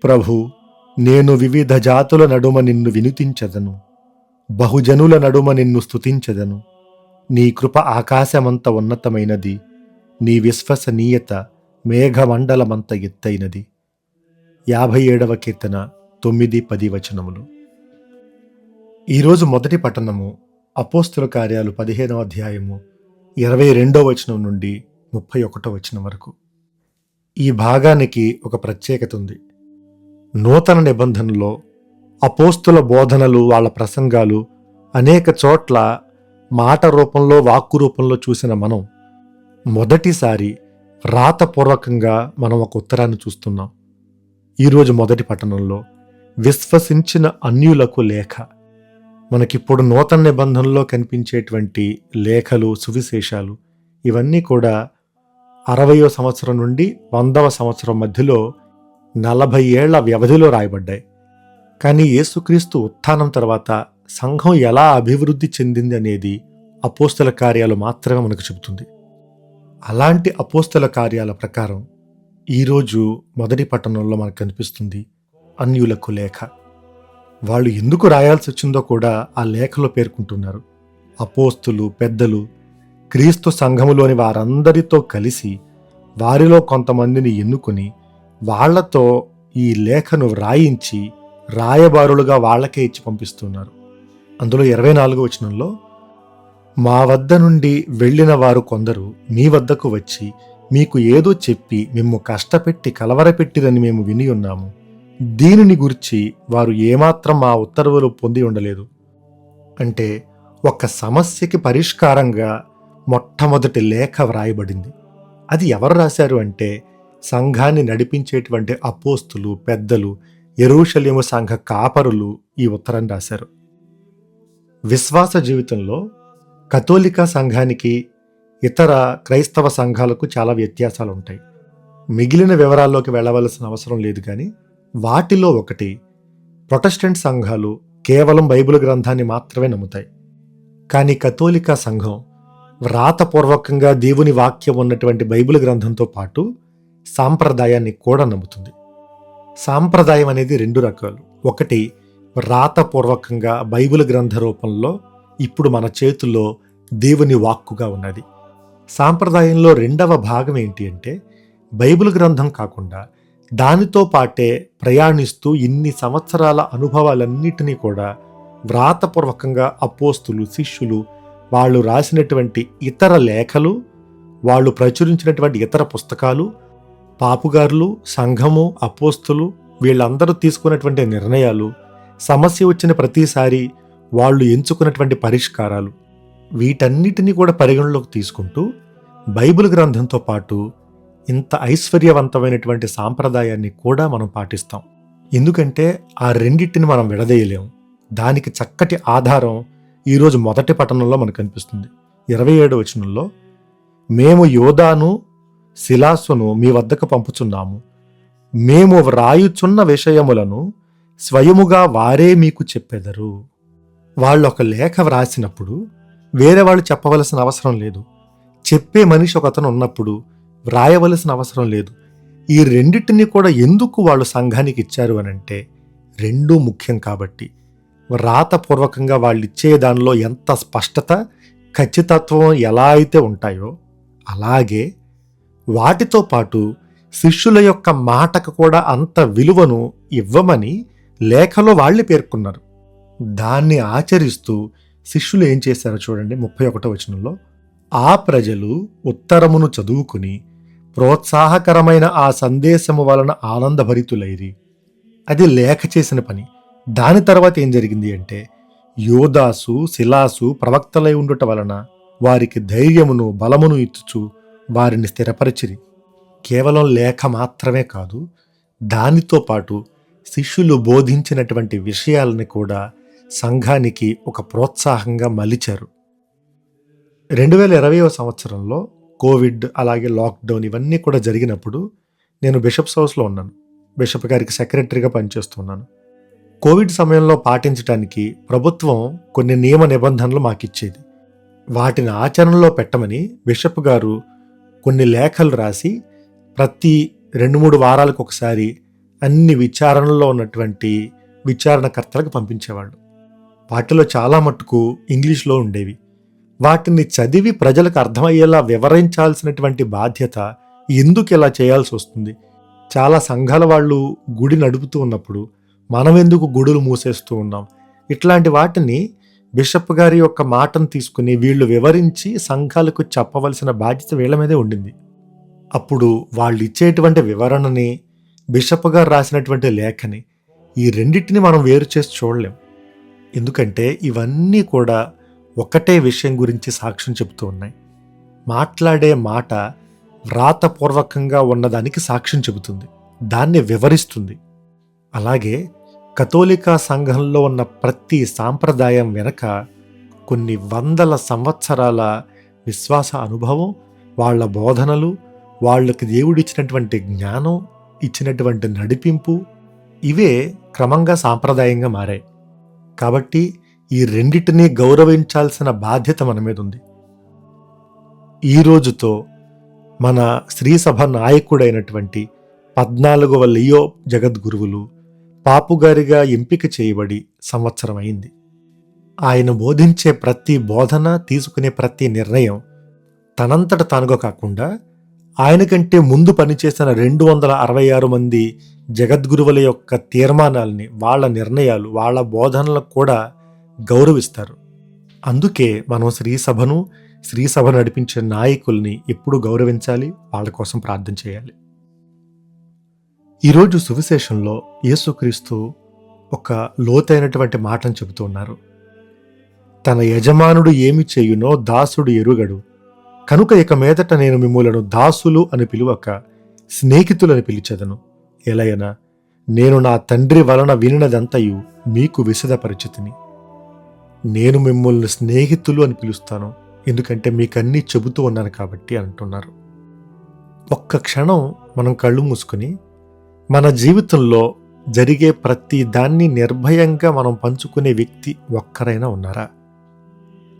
ప్రభు, నేను వివిధ జాతుల నడుమ నిన్ను వినుతించదను, బహుజనుల నడుమ నిన్ను స్తుతించదను. నీ కృప ఆకాశమంత ఉన్నతమైనది, నీ విశ్వసనీయత మేఘమండలమంత ఎత్తైనది. 57వ కీర్తన 9-10 వచనములు. ఈరోజు మొదటి పట్టణము అపోస్తుల కార్యాలు 15వ అధ్యాయము 22వ వచనం నుండి 31వ వచనం వరకు. ఈ భాగానికి ఒక ప్రత్యేకత ఉంది. నూతన నిబంధనలో అపోస్తుల బోధనలు, వాళ్ళ ప్రసంగాలు అనేక చోట్ల మాట రూపంలో, వాక్కు రూపంలో చూసిన మనం మొదటిసారి వ్రాతపూర్వకంగా మనం ఒక ఉత్తరాన్ని చూస్తున్నాం. ఈరోజు మొదటి పట్టణంలో విశ్వసించిన అన్యులకు లేఖ. మనకిప్పుడు నూతన నిబంధనలో కనిపించేటువంటి లేఖలు, సువిశేషాలు ఇవన్నీ కూడా 60వ సంవత్సరం నుండి 100వ సంవత్సరం మధ్యలో 40 ఏళ్ల వ్యవధిలో రాయబడ్డాయి. కానీ యేసుక్రీస్తు ఉత్థానం తర్వాత సంఘం ఎలా అభివృద్ధి చెందింది అనేది అపోస్తల కార్యాలు మాత్రమే మనకు చెబుతుంది. అలాంటి అపోస్తల కార్యాల ప్రకారం ఈరోజు మొదటి పట్టణంలో మనకు కనిపిస్తుంది అన్యులకు లేఖ. వాళ్ళు ఎందుకు రాయాల్సి వచ్చిందో కూడా ఆ లేఖలో పేర్కొంటున్నారు. అపోస్తులు, పెద్దలు క్రీస్తు సంఘములోని వారందరితో కలిసి వారిలో కొంతమందిని ఎన్నుకొని వాళ్లతో ఈ లేఖను వ్రాయించి రాయబారులుగా వాళ్ళకే ఇచ్చి పంపిస్తున్నారు. అందులో 24వ వచనంలో, మా వద్ద నుండి వెళ్ళిన వారు కొందరు మీ వద్దకు వచ్చి మీకు ఏదో చెప్పి మిమ్ము కష్టపెట్టి కలవరపెట్టిరని మేము విని ఉన్నాము. దీనిని గురించి వారు ఏమాత్రం మా ఉత్తర్వులు పొంది ఉండలేదు. అంటే ఒక సమస్యకి పరిష్కారంగా మొట్టమొదటి లేఖ వ్రాయబడింది. అది ఎవరు రాశారు అంటే సంఘాన్ని నడిపించేటువంటి అపోస్తులు, పెద్దలు, యెరూషలేము సంఘ కాపరులు ఈ ఉత్తరాన్ని రాశారు. విశ్వాస జీవితంలో కథోలిక సంఘానికి ఇతర క్రైస్తవ సంఘాలకు చాలా వ్యత్యాసాలు ఉంటాయి. మిగిలిన వివరాల్లోకి వెళ్ళవలసిన అవసరం లేదు. కానీ వాటిలో ఒకటి, ప్రొటెస్టెంట్ సంఘాలు కేవలం బైబిల్ గ్రంథాన్ని మాత్రమే నమ్ముతాయి. కానీ కథోలిక సంఘం వ్రాతపూర్వకంగా దేవుని వాక్యం ఉన్నటువంటి బైబిల్ గ్రంథంతో పాటు సాంప్రదాయాన్ని కూడా నమ్ముతుంది. సాంప్రదాయం అనేది 2 రకాలు. ఒకటి వ్రాతపూర్వకంగా బైబిల్ గ్రంథ రూపంలో ఇప్పుడు మన చేతుల్లో దేవుని వాక్కుగా ఉన్నది. సాంప్రదాయంలో 2వ భాగం ఏంటి అంటే బైబిల్ గ్రంథం కాకుండా దానితో పాటే ప్రయాణిస్తూ ఇన్ని సంవత్సరాల అనుభవాలన్నిటినీ కూడా వ్రాతపూర్వకంగా అపోస్తులు, శిష్యులు వాళ్ళు రాసినటువంటి ఇతర లేఖలు, వాళ్ళు ప్రచురించినటువంటి ఇతర పుస్తకాలు, పాపుగారులు, సంఘము, అపోస్తులు వీళ్ళందరూ తీసుకున్నటువంటి నిర్ణయాలు, సమస్య వచ్చిన ప్రతిసారి వాళ్ళు ఎంచుకున్నటువంటి పరిష్కారాలు, వీటన్నిటినీ కూడా పరిగణలోకి తీసుకుంటూ బైబిల్ గ్రంథంతో పాటు ఇంత ఐశ్వర్యవంతమైనటువంటి సాంప్రదాయాన్ని కూడా మనం పాటిస్తాం. ఎందుకంటే ఆ రెండింటిని మనం విడదీయలేం. దానికి చక్కటి ఆధారం ఈరోజు మొదటి పట్టణంలో మనకు కనిపిస్తుంది. 27వ వచనంలో, మేము యోదాను, సిలాసును మీ వద్దకు పంపుచున్నాము. మేము వ్రాయుచున్న విషయములను స్వయముగా వారే మీకు చెప్పెదరు. వాళ్ళు ఒక లేఖ వ్రాసినప్పుడు వేరే వాళ్ళు చెప్పవలసిన అవసరం లేదు. చెప్పే మనిషి ఒకతను ఉన్నప్పుడు వ్రాయవలసిన అవసరం లేదు. ఈ రెండింటినీ కూడా ఎందుకు వాళ్ళు సంఘానికి ఇచ్చారు అనంటే 2 ముఖ్యం కాబట్టి. వ్రాతపూర్వకంగా వాళ్ళు ఇచ్చే దానిలో ఎంత స్పష్టత, ఖచ్చితత్వం ఎలా అయితే ఉంటాయో అలాగే వాటితో పాటు శిష్యుల యొక్క మాటకు కూడా అంత విలువను ఇవ్వమని లేఖలో వాళ్ళే పేర్కొన్నారు. దాన్ని ఆచరిస్తూ శిష్యులు ఏం చేశారో చూడండి. 31వ వచనంలో, ఆ ప్రజలు ఉత్తరమును చదువుకుని ప్రోత్సాహకరమైన ఆ సందేశము వలన ఆనందభరితులైరి. అది లేఖ చేసిన పని. దాని తర్వాత ఏం జరిగింది అంటే యోదాసు, సిలాసు ప్రవక్తలై ఉండుట వలన వారికి ధైర్యమును, బలమును ఇచ్చుచు వారిని స్థిరపరిచిరి. కేవలం లేఖ మాత్రమే కాదు, దానితో పాటు శిష్యులు బోధించినటువంటి విషయాలని కూడా సంఘానికి ఒక ప్రోత్సాహంగా మలిచారు. 2020వ సంవత్సరంలో కోవిడ్, అలాగే లాక్డౌన్ ఇవన్నీ కూడా జరిగినప్పుడు నేను బిషప్స్ హౌస్లో ఉన్నాను. బిషప్ గారికి సెక్రటరీగా పనిచేస్తున్నాను. కోవిడ్ సమయంలో పాటించడానికి ప్రభుత్వం కొన్ని నియమ నిబంధనలు మాకిచ్చేది. వాటిని ఆచరణలో పెట్టమని బిషప్ గారు కొన్ని లేఖలు రాసి ప్రతి 2-3 వారాలకు ఒకసారి అన్ని విచారణలో ఉన్నటువంటి విచారణకర్తలకు పంపించేవాళ్ళు. వాటిలో చాలా మట్టుకు ఇంగ్లీష్లో ఉండేవి. వాటిని చదివి ప్రజలకు అర్థమయ్యేలా వివరించాల్సినటువంటి బాధ్యత ఎందుకు ఇలా చేయాల్సి వస్తుంది? చాలా సంఘాల వాళ్ళు గుడి నడుపుతూ ఉన్నప్పుడు మనం ఎందుకు గుడులు మూసేస్తూ ఉన్నాం? ఇట్లాంటి వాటిని బిషప్ గారి యొక్క మాటను తీసుకుని వీళ్ళు వివరించి సంఘాలకు చెప్పవలసిన బాధ్యత వీళ్ళ మీదే ఉండింది. అప్పుడు వాళ్ళు ఇచ్చేటువంటి వివరణని, బిషప్ గారు రాసినటువంటి లేఖని, ఈ రెండింటిని మనం వేరు చేసి చూడలేం. ఎందుకంటే ఇవన్నీ కూడా ఒకటే విషయం గురించి సాక్ష్యం చెబుతూ ఉన్నాయి. మాట్లాడే మాట వ్రాతపూర్వకంగా ఉన్నదానికి సాక్ష్యం చెబుతుంది, దాన్ని వివరిస్తుంది. అలాగే కథోలికా సంఘంలో ఉన్న ప్రతి సాంప్రదాయం వెనక కొన్ని వందల సంవత్సరాల విశ్వాస అనుభవం, వాళ్ళ బోధనలు, వాళ్ళకి దేవుడిచ్చినటువంటి జ్ఞానం, ఇచ్చినటువంటి నడిపింపు, ఇవే క్రమంగా సాంప్రదాయంగా మారాయి. కాబట్టి ఈ రెండిటినీ గౌరవించాల్సిన బాధ్యత మన మీద ఉంది. ఈ రోజుతో మన శ్రీసభ నాయకుడైనటువంటి 14వ లియో జగద్గురువులు పాపుగారిగా ఎంపిక చేయబడి సంవత్సరం అయింది. ఆయన బోధించే ప్రతి బోధన, తీసుకునే ప్రతి నిర్ణయం తనంతట తానుగా కాకుండా ఆయన కంటే ముందు పనిచేసిన 266 మంది జగద్గురువుల యొక్క తీర్మానాల్ని, వాళ్ళ నిర్ణయాలు, వాళ్ళ బోధనలకు కూడా గౌరవిస్తారు. అందుకే మనం శ్రీసభ నడిపించే నాయకుల్ని ఎప్పుడూ గౌరవించాలి, వాళ్ళ కోసం ప్రార్థన చేయాలి. ఈరోజు సువిశేషంలో యేసుక్రీస్తు ఒక లోతైనటువంటి మాటను చెబుతూ ఉన్నారు. తన యజమానుడు ఏమి చేయునో దాసుడు ఎరుగడు, కనుక ఇక మీదట నేను మిమ్ములను దాసులు అని పిలువక స్నేహితులని పిలిచెదను. ఎలయనా నేను నా తండ్రి వలన వినినదంతయు మీకు విశదపరిచితిని. నేను మిమ్మల్ని స్నేహితులు అని పిలుస్తాను, ఎందుకంటే మీకన్నీ చెబుతూ ఉన్నాను కాబట్టి అంటున్నారు. ఒక్క క్షణం మనం కళ్ళు మూసుకొని మన జీవితంలో జరిగే ప్రతి దాన్ని నిర్భయంగా మనం పంచుకునే వ్యక్తి ఒక్కరైనా ఉన్నారా?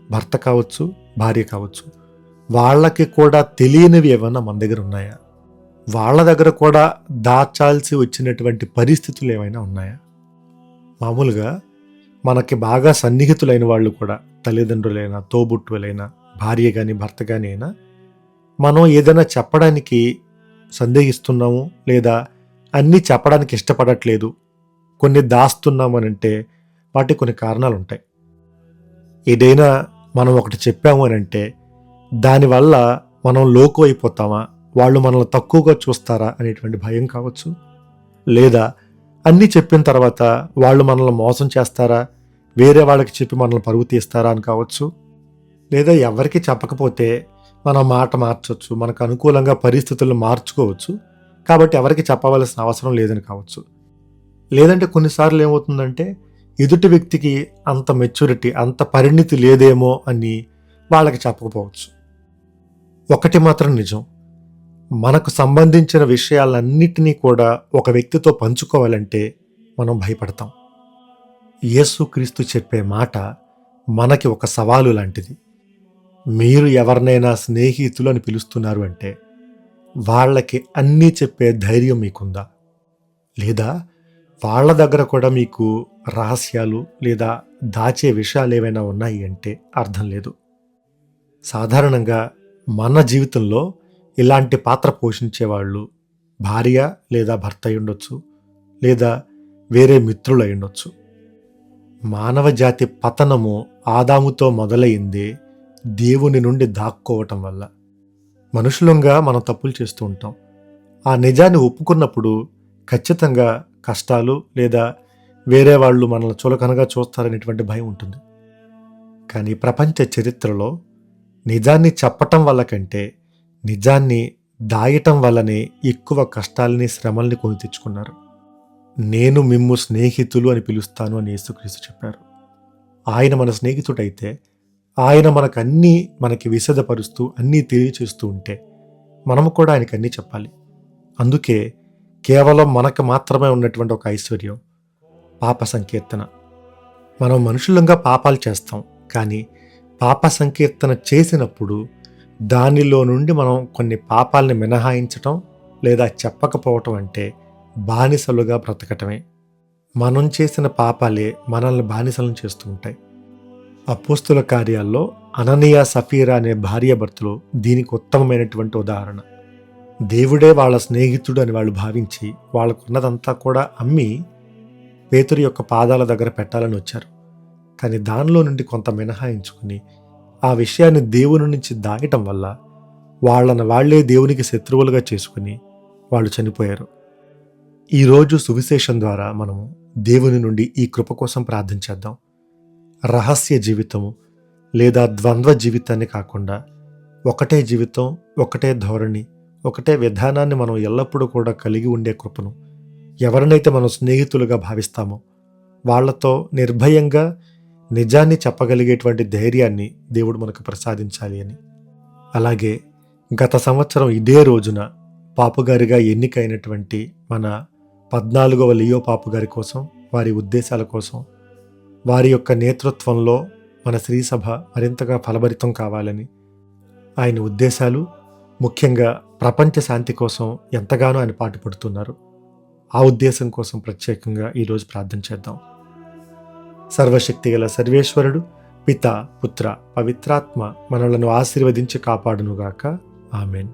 భర్త కావచ్చు, భార్య కావచ్చు, వాళ్ళకి కూడా తెలియనివి ఏమన్నా మన దగ్గర ఉన్నాయా? వాళ్ళ దగ్గర కూడా దాచాల్సి వచ్చినటువంటి పరిస్థితులు ఏమైనా ఉన్నాయా? మామూలుగా మనకి బాగా సన్నిహితులైన వాళ్ళు కూడా, తల్లిదండ్రులైనా, తోబుట్టువులైనా, భార్య కానీ భర్త కానీ అయినా, మనం ఏదైనా చెప్పడానికి సందేహిస్తున్నాము, లేదా అన్నీ చెప్పడానికి ఇష్టపడట్లేదు, కొన్ని దాస్తున్నామనంటే వాటికి కొన్ని కారణాలు ఉంటాయి. ఏదైనా మనం ఒకటి చెప్పాము అని అంటే దానివల్ల మనం లోకు అయిపోతామా, వాళ్ళు మనల్ని తక్కువగా చూస్తారా అనేటువంటి భయం కావచ్చు, లేదా అన్నీ చెప్పిన తర్వాత వాళ్ళు మనల్ని మోసం చేస్తారా, వేరే వాళ్ళకి చెప్పి మనల్ని పరుగు తీస్తారా అని కావచ్చు, లేదా ఎవరికి చెప్పకపోతే మనం మాట మార్చవచ్చు, మనకు అనుకూలంగా పరిస్థితులను మార్చుకోవచ్చు, కాబట్టి ఎవరికి చెప్పవలసిన అవసరం లేదని కావచ్చు. లేదంటే కొన్నిసార్లు ఏమవుతుందంటే ఎదుటి వ్యక్తికి అంత మెచ్యూరిటీ, అంత పరిణితి లేదేమో అని వాళ్ళకి చెప్పకపోవచ్చు. ఒకటి మాత్రం నిజం, మనకు సంబంధించిన విషయాలన్నిటినీ కూడా ఒక వ్యక్తితో పంచుకోవాలంటే మనం భయపడతాం. యేసుక్రీస్తు చెప్పే మాట మనకి ఒక సవాలు లాంటిది. మీరు ఎవరినైనా స్నేహితులు అని పిలుస్తున్నారు అంటే వాళ్ళకి అన్నీ చెప్పే ధైర్యం మీకుందా? లేదా వాళ్ళ దగ్గర కూడా మీకు రహస్యాలు లేదా దాచే విషయాలు ఏవైనా ఉన్నాయి అంటే అర్థం లేదు. సాధారణంగా మన జీవితంలో ఇలాంటి పాత్ర పోషించేవాళ్ళు భార్య లేదా భర్త అయి ఉండొచ్చు, లేదా వేరే మిత్రులు అయి ఉండొచ్చు. మానవ జాతి పతనము ఆదాముతో మొదలైంది దేవుని నుండి దాక్కోవటం వల్ల. మనుషులంగా మనం తప్పులు చేస్తూ ఉంటాం. ఆ నిజాన్ని ఒప్పుకున్నప్పుడు ఖచ్చితంగా కష్టాలు లేదా వేరే వాళ్ళు మనల్ని చులకనగా చూస్తారనేటువంటి భయం ఉంటుంది. కానీ ప్రపంచ చరిత్రలో నిజాన్ని చెప్పటం వల్ల కంటే నిజాన్ని దాయటం వల్లనే ఎక్కువ కష్టాలని, శ్రమల్ని కొని తెచ్చుకున్నారు. నేను మిమ్ము స్నేహితులు అని పిలుస్తాను అని యేసుక్రీస్తు చెప్పారు. ఆయన మన స్నేహితుడైతే ఆయన మనకి విశదపరుస్తూ అన్నీ తెలియచేస్తూ ఉంటే మనము కూడా ఆయనకి అన్నీ చెప్పాలి. అందుకే కేవలం మనకు మాత్రమే ఉన్నటువంటి ఒక ఐశ్వర్యం పాప సంకీర్తన. మనం మనుషులంగా పాపాలు చేస్తాం, కానీ పాప సంకీర్తన చేసినప్పుడు దానిలో నుండి మనం కొన్ని పాపాలని మినహాయించటం లేదా చెప్పకపోవటం అంటే బానిసలుగా బ్రతకటమే. మనం చేసిన పాపాలే మనల్ని బానిసలను చేస్తూ ఉంటాయి. అపోస్తుల కార్యాల్లో అననీయ సఫీరా అనే భార్యాభర్తలు దీనికి ఉత్తమమైనటువంటి ఉదాహరణ. దేవుడే వాళ్ళ స్నేహితుడు అని వాళ్ళు భావించి వాళ్ళకున్నదంతా కూడా అమ్మి పేతురు యొక్క పాదాల దగ్గర పెట్టాలని వచ్చారు. కానీ దానిలో నుండి కొంత మినహాయించుకుని ఆ విషయాన్ని దేవుని నుంచి దాగటం వల్ల వాళ్ళని వాళ్లే దేవునికి శత్రువులుగా చేసుకుని వాళ్ళు చనిపోయారు. ఈరోజు సువిశేషం ద్వారా మనము దేవుని నుండి ఈ కృప కోసం ప్రార్థన చేద్దాం. రహస్య జీవితము లేదా ద్వంద్వ జీవితాన్ని కాకుండా ఒకటే జీవితం, ఒకటే ధోరణి, ఒకటే విధానాన్ని మనం ఎల్లప్పుడూ కూడా కలిగి ఉండే కృపను ఎవరినైతే మనం స్నేహితులుగా భావిస్తామో వాళ్లతో నిర్భయంగా నిజాన్ని చెప్పగలిగేటువంటి ధైర్యాన్ని దేవుడు మనకు ప్రసాదించాలి అని. అలాగే గత సంవత్సరం ఇదే రోజున పాపుగారిగా ఎన్నికైనటువంటి మన 14వ లియో పాపుగారి కోసం, వారి ఉద్దేశాల కోసం, వారి యొక్క నేతృత్వంలో మన శ్రీసభ మరింతగా ఫలభరితం కావాలని, ఆయన ఉద్దేశాలు ముఖ్యంగా ప్రపంచ శాంతి కోసం ఎంతగానో ఆయన పాటుపడుతున్నారు. ఆ ఉద్దేశం కోసం ప్రత్యేకంగా ఈరోజు ప్రార్థన చేద్దాం. సర్వశక్తిగల సర్వేశ్వరుడు పిత, పుత్ర, పవిత్రాత్మ మనలను ఆశీర్వదించి కాపాడునుగాక. ఆమెన్.